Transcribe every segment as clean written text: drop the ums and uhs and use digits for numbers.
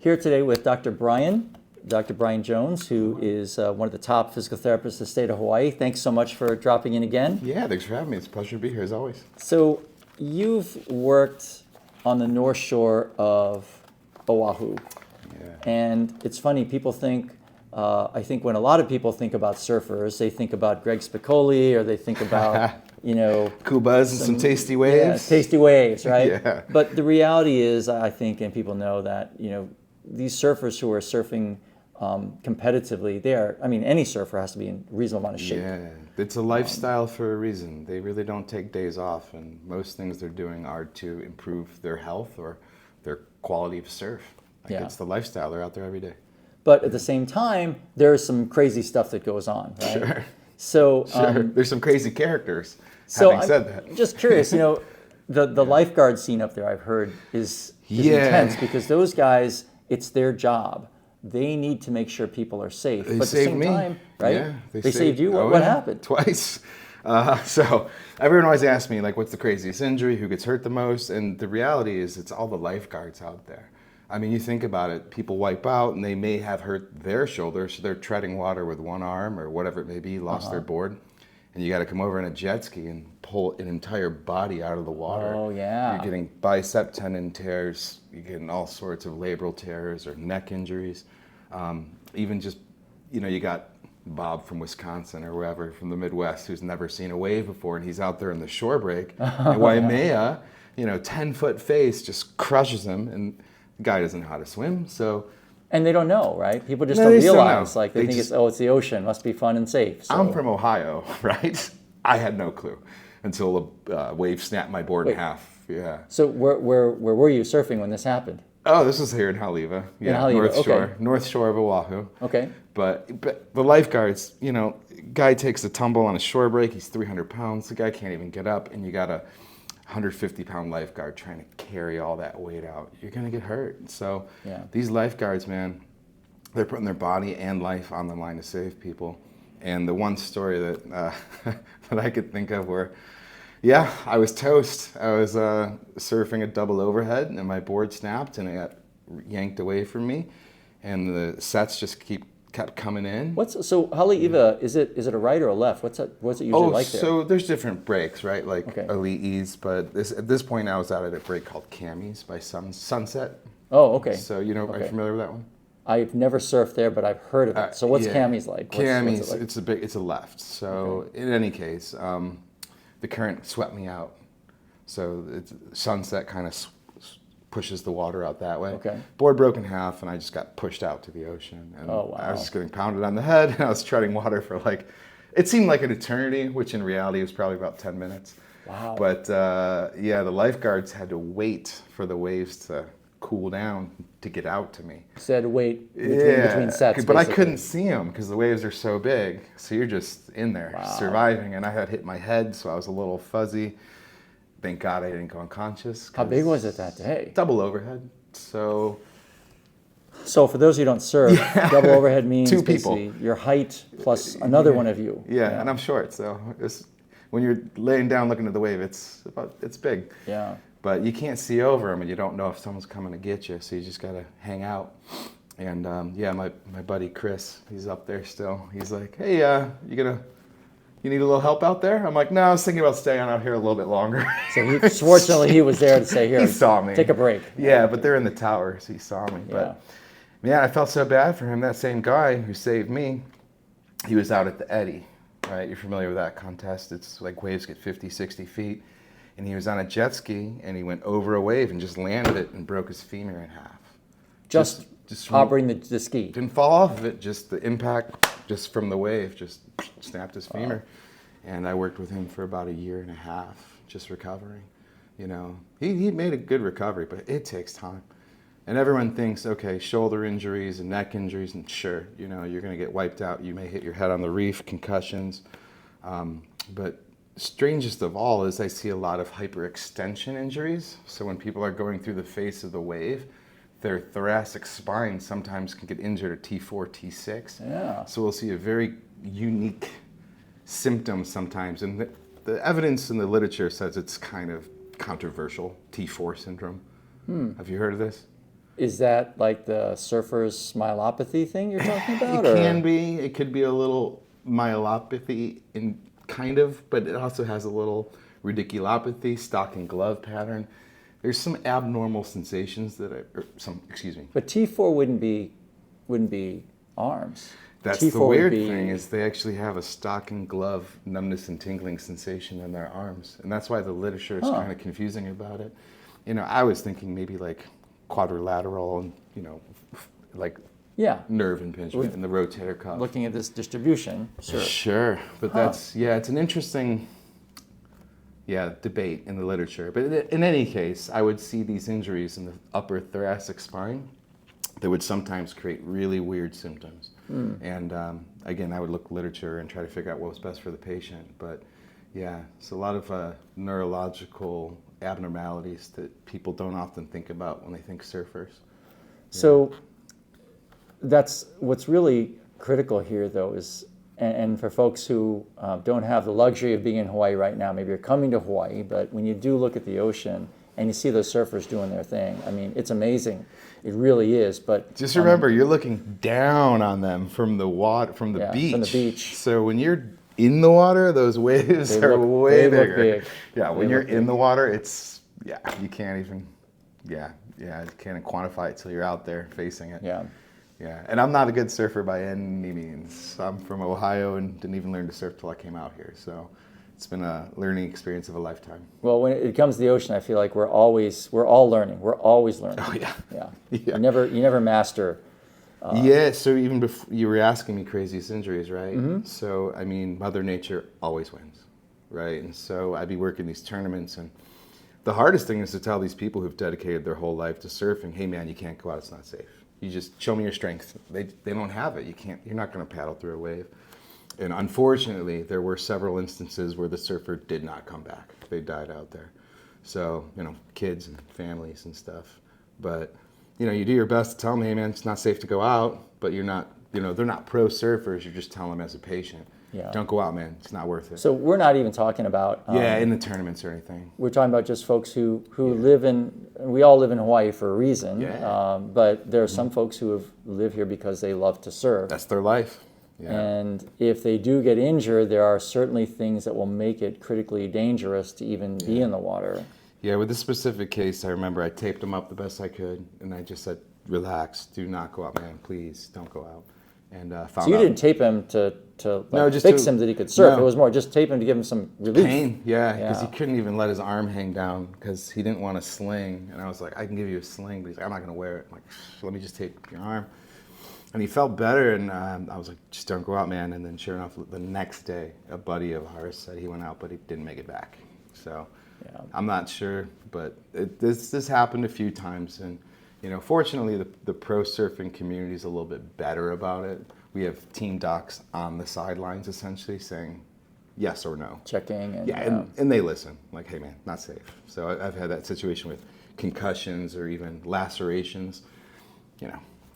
Here today with Dr. Brian Jones, who is one of the top physical therapists in the state of Hawaii. Thanks so much for dropping in again. Yeah, thanks for having me. It's a pleasure to be here as always. So you've worked on the North Shore of Oahu. Yeah. And it's funny, people think, I think when a lot of people think about surfers, they think about Greg Spicoli, or they think about, cool buzz and some tasty waves. Yeah, tasty waves, right? Yeah. But the reality is, I think, and people know that, these surfers who are surfing competitively, any surfer has to be in a reasonable amount of shape. Yeah, it's a lifestyle for a reason. They really don't take days off, and most things they're doing are to improve their health or their quality of surf. It's the lifestyle. They're out there every day. But at the same time, there's some crazy stuff that goes on, right? Sure. So there's some crazy characters. So having said that, I'm just curious, the lifeguard scene up there, I've heard, is intense, because those guys, it's their job. They need to make sure people are safe. They but at the same time, right? Yeah, they saved you. What happened? Twice. So everyone always asks me, what's the craziest injury? Who gets hurt the most? And the reality is, it's all the lifeguards out there. I mean, you think about it, people wipe out and they may have hurt their shoulder, so they're treading water with one arm or whatever it may be, lost their board. And you got to come over in a jet ski and pull an entire body out of the water. Oh, yeah. You're getting bicep tendon tears, you're getting all sorts of labral tears or neck injuries. Even just, you got Bob from Wisconsin or wherever from the Midwest who's never seen a wave before, and he's out there in the shore break. And Waimea, 10-foot face just crushes him, and the guy doesn't know how to swim, so. And they don't know, right? People just No, don't they realize. don't know. They think it's the ocean, must be fun and safe. So. I'm from Ohio, right? I had no clue until a wave snapped my board in half. Yeah. So where were you surfing when this happened? Oh, this was here in Haleiwa. Yeah, North Shore. North Shore of Oahu. Okay. But the lifeguards, guy takes a tumble on a shore break, he's 300 pounds, the guy can't even get up, and you got a 150-pound lifeguard trying to carry all that weight out. You're going to get hurt. So these lifeguards, man, they're putting their body and life on the line to save people. And the one story that that I could think of where, I was toast. I was surfing a double overhead, and my board snapped, and it got yanked away from me. And the sets just kept coming in. So Haleiwa, is it a right or a left? What's it usually like there? So there's different breaks, right? Elite E's, but at this point I was out at a break called Cammy's by Sunset. Oh, okay. So are you familiar with that one? I've never surfed there, but I've heard of it. So what's Cammy's like? Cammy's, it's a left. So in any case, the current swept me out. So Sunset kind of pushes the water out that way. Okay. Board broke in half, and I just got pushed out to the ocean. And oh, wow. I was just getting pounded on the head, and I was treading water for it seemed like an eternity, which in reality was probably about 10 minutes. Wow. But the lifeguards had to wait for the waves to cool down to get out to me. So you had to wait between sets. But I couldn't see them because the waves are so big. So you're just in there surviving, and I had hit my head, so I was a little fuzzy. Thank God I didn't go unconscious. How big was it that day? Double overhead. So for those who don't surf, double overhead means two people. Your height plus another one of you. Yeah, and I'm short, so when you're laying down looking at the wave, it's big. Yeah. But you can't see over them, and you don't know if someone's coming to get you, so you just gotta hang out. And my buddy Chris, he's up there still. He's like, "Hey, you need a little help out there?" I'm like, "No, I was thinking about staying out here a little bit longer." So fortunately, he was there to say, "Here, he saw me. Take a break." Yeah, but they're in the tower, so he saw me. But man, I felt so bad for him. That same guy who saved me, he was out at the eddy, right? You're familiar with that contest. It's like waves get 50, 60 feet. And he was on a jet ski, and he went over a wave and just landed it and broke his femur in half. Just operating the ski? Didn't fall off of it, just the impact just from the wave just snapped his femur. And I worked with him for about 1.5 years, just recovering. He made a good recovery, but it takes time. And everyone thinks, okay, shoulder injuries and neck injuries, and sure, you're going to get wiped out. You may hit your head on the reef, concussions, but strangest of all is I see a lot of hyperextension injuries. So when people are going through the face of the wave, their thoracic spine sometimes can get injured at T4, T6. Yeah. So we'll see a very unique symptom sometimes. And the evidence in the literature says it's kind of controversial, T4 syndrome. Have you heard of this? is that like the surfer's myelopathy thing you're talking about? It can be. It could be a little myelopathy in kind of, but it also has a little radiculopathy, stock and glove pattern. There's some abnormal sensations excuse me. But T4 wouldn't be arms. That's T4 the would weird be- thing is they actually have a stock and glove numbness and tingling sensation in their arms. And that's why the literature is kind of confusing about it. I was thinking maybe like quadrilateral and, like Yeah. nerve impingement in the rotator cuff. Looking at this distribution, sure. Sure, but it's an interesting, debate in the literature. But in any case, I would see these injuries in the upper thoracic spine that would sometimes create really weird symptoms. And again, I would look literature and try to figure out what was best for the patient. But it's a lot of neurological abnormalities that people don't often think about when they think surfers. So that's what's really critical here, though, is, and for folks who don't have the luxury of being in Hawaii right now, maybe you're coming to Hawaii, but when you do look at the ocean and you see those surfers doing their thing, I mean, it's amazing. It really is. But just remember, you're looking down on them from the water, from the beach. From the beach. So when you're in the water, those waves are way bigger. Look big. Yeah, when you're in the water, it's you can't even you can't quantify it till you're out there facing it. Yeah. Yeah, and I'm not a good surfer by any means. I'm from Ohio and didn't even learn to surf till I came out here. So it's been a learning experience of a lifetime. Well, when it comes to the ocean, I feel like we're all learning. We're always learning. Oh yeah. Yeah. Yeah. You never master. So even before you were asking me craziest injuries, right? Mm-hmm. So I mean, Mother Nature always wins, right? And so I'd be working these tournaments, and the hardest thing is to tell these people who've dedicated their whole life to surfing, hey man, you can't go out, it's not safe. You just show me your strength. They don't have it. You're not going to paddle through a wave. And unfortunately, there were several instances where the surfer did not come back. They died out there. So, kids and families and stuff. But, you do your best to tell them, hey man, it's not safe to go out, but you're not, they're not pro surfers. You're just telling them as a patient, don't go out, man. It's not worth it. So we're not even talking about in the tournaments or anything. We're talking about just folks who live we all live in Hawaii for a reason. Yeah. But there are some folks who live here because they love to surf. That's their life. Yeah. And if they do get injured, there are certainly things that will make it critically dangerous to even be in the water. Yeah, with this specific case, I remember I taped him up the best I could, and I just said, relax, do not go out, man, please, don't go out. And found out. So you didn't tape him to just fix him that he could surf. No. It was more just tape him to give him some relief. Pain, because he couldn't even let his arm hang down because he didn't want a sling. And I was like, I can give you a sling, but he's like, I'm not going to wear it. I'm like, let me just tape your arm. And he felt better, and I was like, just don't go out, man. And then sure enough, the next day, a buddy of ours said he went out, but he didn't make it back. So I'm not sure, but this happened a few times. And, fortunately, the pro surfing community is a little bit better about it. We have team docs on the sidelines, essentially, saying yes or no. Checking. And they listen. Like, hey, man, not safe. So I've had that situation with concussions or even lacerations.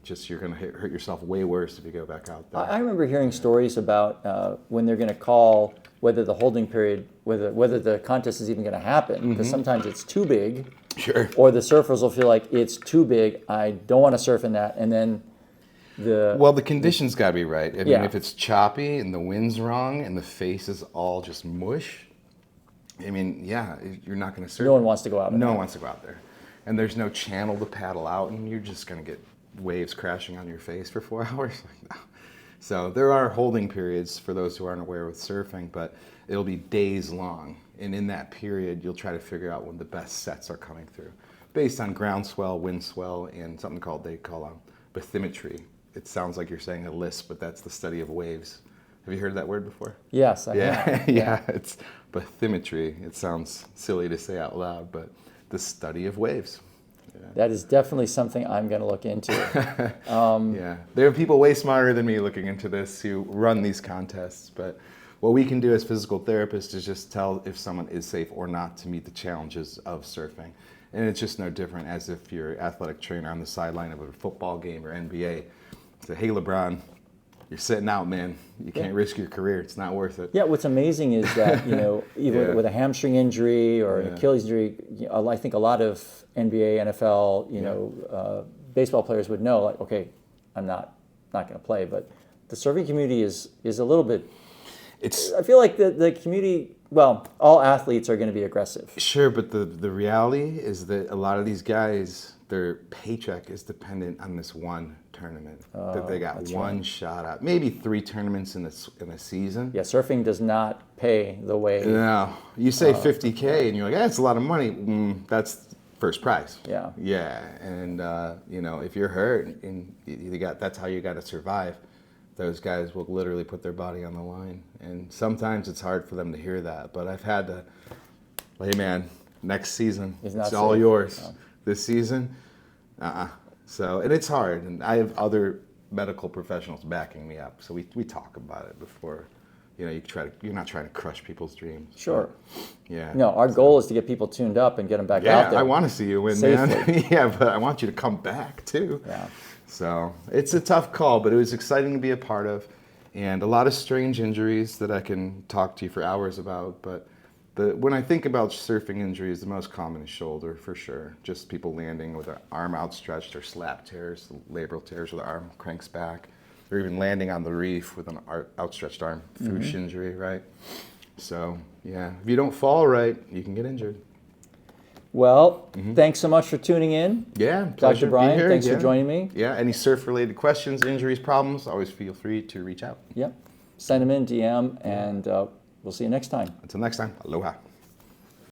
Just you're going to hurt yourself way worse if you go back out there. I remember hearing stories about when they're going to call whether the holding period, whether the contest is even going to happen, because sometimes it's too big. Sure. Or the surfers will feel like it's too big. I don't want to surf in that, and then the conditions got to be right. I mean, if it's choppy and the wind's wrong and the face is all just mush, I mean, you're not going to surf. No one wants to go out there. No one wants to go out there. And there's no channel to paddle out, and you're just going to get waves crashing on your face for 4 hours. Like, no. So there are holding periods for those who aren't aware with surfing, but it'll be days long. And in that period, you'll try to figure out when the best sets are coming through based on ground swell, wind swell, and something they call bathymetry. It sounds like you're saying a lisp, but that's the study of waves. Have you heard that word before? Yes, I have. Yeah, it's bathymetry. It sounds silly to say out loud, but the study of waves. Yeah. That is definitely something I'm going to look into. There are people way smarter than me looking into this who run these contests, but what we can do as physical therapists is just tell if someone is safe or not to meet the challenges of surfing. And it's just no different as if you're an athletic trainer on the sideline of a football game or NBA. Say, hey, LeBron, you're sitting out, man. You can't risk your career. It's not worth it. Yeah, what's amazing is that, even with a hamstring injury or an Achilles injury, I think a lot of NBA, NFL, baseball players would know, like, okay, I'm not going to play. But the surfing community is a little bit. I feel like the community. Well, all athletes are going to be aggressive. Sure, but the reality is that a lot of these guys, their paycheck is dependent on this one tournament that they got one shot at. Maybe 3 tournaments in a season. Yeah, surfing does not pay the way. No, you say $50K and you're like, that's a lot of money. That's first prize. Yeah. Yeah, and if you're hurt and that's how you got to survive. Those guys will literally put their body on the line, and sometimes it's hard for them to hear that. But I've had to, hey man, next season it's all safe. yours. No. This season, So, and it's hard, and I have other medical professionals backing me up. So we talk about it before, you're not trying to crush people's dreams. Sure. Yeah. No, our goal is to get people tuned up and get them back out there. I want to see you win, safely. man. Yeah, but I want you to come back too. Yeah. So it's a tough call, but it was exciting to be a part of, and a lot of strange injuries that I can talk to you for hours about. But when I think about surfing injuries, the most common is shoulder for sure. Just people landing with their arm outstretched, or slap tears, labral tears where the arm cranks back, or even landing on the reef with an outstretched arm, foosh injury, right? So yeah, if you don't fall right, you can get injured. Well, thanks so much for tuning in. Yeah, pleasure Dr. Brian, to be here. thanks for joining me. Yeah, any surf-related questions, injuries, problems, always feel free to reach out. Yep. Send them in, DM, and we'll see you next time. Until next time, aloha.